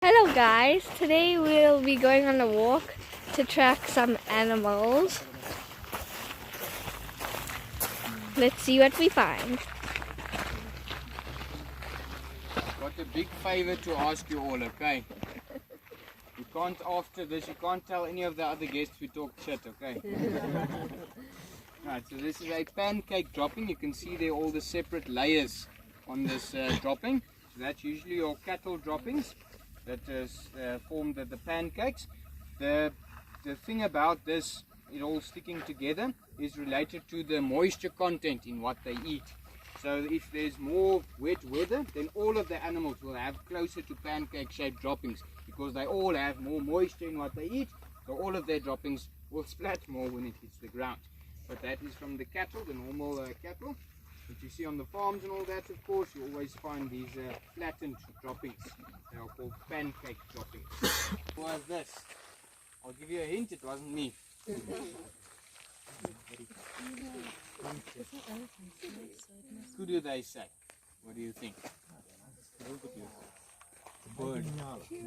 Hello guys, today we'll be going on a walk to track some animals. Let's see what we find. Got a big favor to ask you all, okay? You can't, after this, you can't tell any of the other guests we talk shit, okay? Right, so this is a pancake dropping. You can see there all the separate layers on this dropping. So that's usually your cattle droppings that is formed the pancakes. The thing about this, it all sticking together, is related to the moisture content in what they eat. So if there's more wet weather, then all of the animals will have closer to pancake shaped droppings because they all have more moisture in what they eat. So all of their droppings will splat more when it hits the ground. But that is from the cattle, the normal cattle. But you see on the farms and all that, of course, you always find these flattened droppings. They are called pancake droppings. What was this? I'll give you a hint, it wasn't me. Who do they say? What do you think? Bird.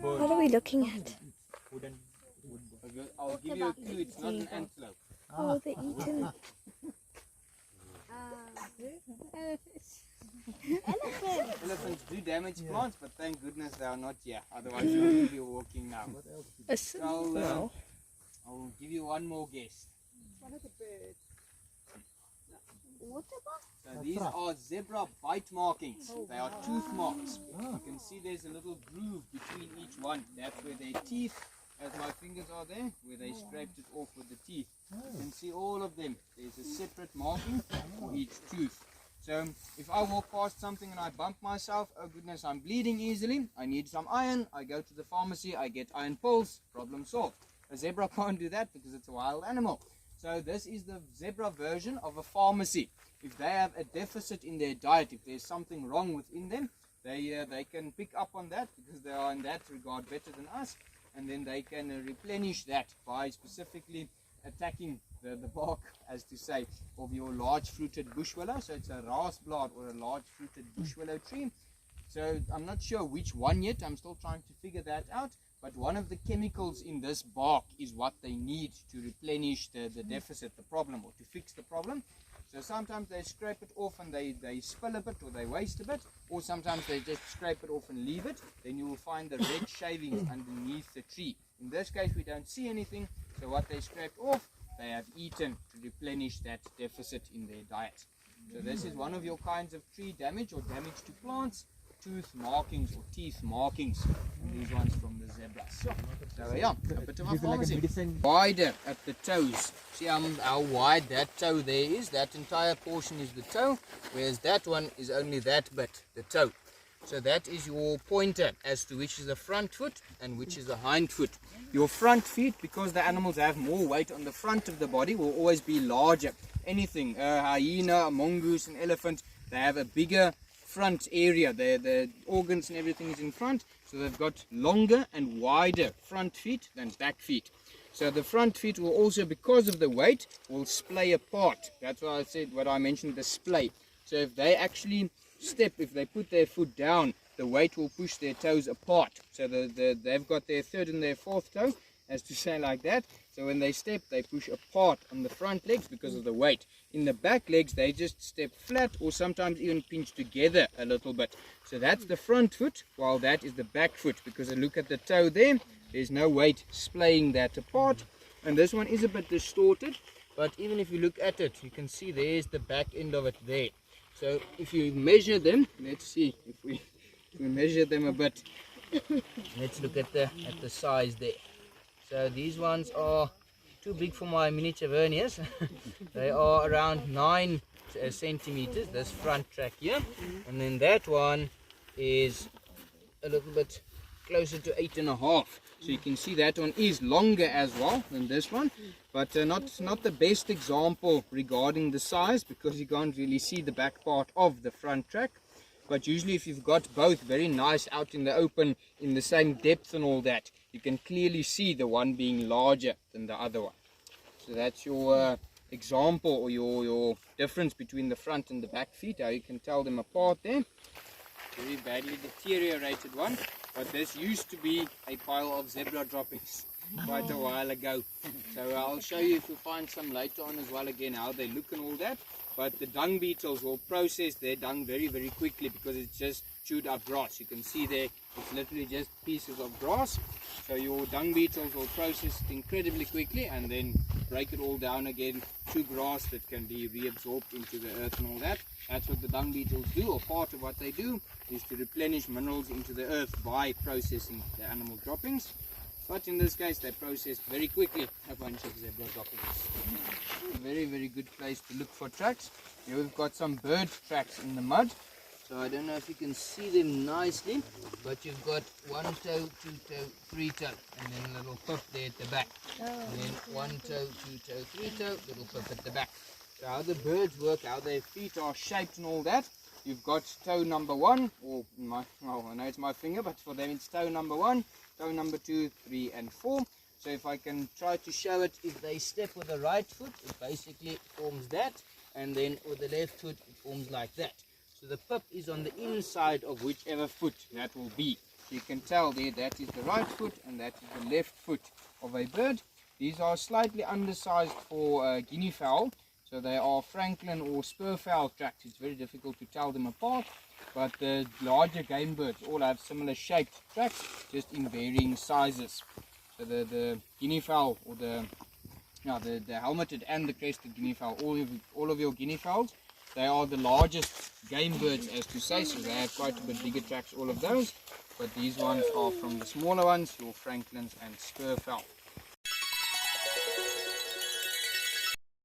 What are we looking at? I'll give you a clue, it's not an antelope. Oh, they're eating. Elephants do damage plants, but thank goodness they are not here. Otherwise, we wouldn't be walking now. So I'll give you one more guess. One of the birds. So these are zebra bite markings. They are tooth marks. You can see there's a little groove between each one. That's where their teeth, as my fingers are there, where they scraped it off with the teeth. You can see all of them. There's a separate marking for each tooth. So if I walk past something and I bump myself, oh goodness, I'm bleeding easily, I need some iron, I go to the pharmacy, I get iron pills, problem solved. A zebra can't do that because it's a wild animal. So this is the zebra version of a pharmacy. If they have a deficit in their diet, if there's something wrong within them, they can pick up on that because they are in that regard better than us, and then they can replenish that by specifically attacking the bark, as to say, of your large fruited bush willow. So it's a raasblad or a large fruited bush willow tree. So I'm not sure which one yet, I'm still trying to figure that out, but one of the chemicals in this bark is what they need to replenish the deficit, the problem, or to fix the problem. So sometimes they scrape it off and they spill a bit or they waste a bit, or sometimes they just scrape it off and leave it. Then you will find the red shavings underneath the tree. In this case we don't see anything, so what they scraped off they have eaten to replenish that deficit in their diet. So this is one of your kinds of tree damage or damage to plants, tooth markings or teeth markings. And these ones from the zebras. So yeah, a bit of a pharmacy. Wider at the toes. See how wide that toe there is? That entire portion is the toe, whereas that one is only that bit, the toe. So that is your pointer as to which is the front foot and which is the hind foot. Your front feet, because the animals have more weight on the front of the body, will always be larger. Anything, a hyena, a mongoose, an elephant, they have a bigger front area. The organs and everything is in front, so they've got longer and wider front feet than back feet. So the front feet will also, because of the weight, will splay apart. That's why I said what I mentioned, the splay. So if they actually step, if they put their foot down, the weight will push their toes apart. So they've got their third and their fourth toe, as to say like that. So when they step, they push apart on the front legs because of the weight. In the back legs, they just step flat or sometimes even pinch together a little bit. So that's the front foot, while that is the back foot, because look at the toe there, there's no weight splaying that apart. And this one is a bit distorted, but even if you look at it, you can see there's the back end of it there. So if you measure them, let's see if we measure them a bit. Let's look at the size there. So these ones are too big for my miniature verniers. They are around 9 centimeters, this front track here, and then that one is a little bit closer to 8.5. So you can see that one is longer as well than this one, but not the best example regarding the size, because you can't really see the back part of the front track. But usually if you've got both very nice out in the open in the same depth and all that, you can clearly see the one being larger than the other one. So that's your example, or your difference between the front and the back feet, how you can tell them apart there. Very badly deteriorated one. But this used to be a pile of zebra droppings quite a while ago. So I'll show you, if you find some later on as well, again how they look and all that. But the dung beetles will process their dung very, very quickly because it's just chewed up grass. You can see there, it's literally just pieces of grass. So your dung beetles will process it incredibly quickly and then break it all down again to grass that can be reabsorbed into the earth and all that. That's what the dung beetles do, or part of what they do is to replenish minerals into the earth by processing the animal droppings. But in this case, they process very quickly a bunch of zebra droppings. A very, very good place to look for tracks. Here we've got some bird tracks in the mud. So I don't know if you can see them nicely, but you've got one toe, two toe, three toe, and then a little pip there at the back. And then one toe, two toe, three toe, little pip at the back. So how the birds work, how their feet are shaped and all that. You've got toe number 1, or I know it's my finger, but for them it's toe number 1, toe number 2, 3 and 4. So if I can try to show it, if they step with the right foot, it basically forms that, and then with the left foot it forms like that. So the pip is on the inside of whichever foot that will be. So you can tell there that is the right foot and that is the left foot of a bird. These are slightly undersized for guinea fowl. So they are Franklin or spurfowl tracks. It's very difficult to tell them apart. But the larger game birds all have similar shaped tracks, just in varying sizes. So the guinea fowl, or the helmeted and the crested guinea fowl, all of your guinea fowls, they are the largest game birds, as to say, so they have quite a bit bigger tracks, all of those. But these ones are from the smaller ones, your Franklins and spurfowl.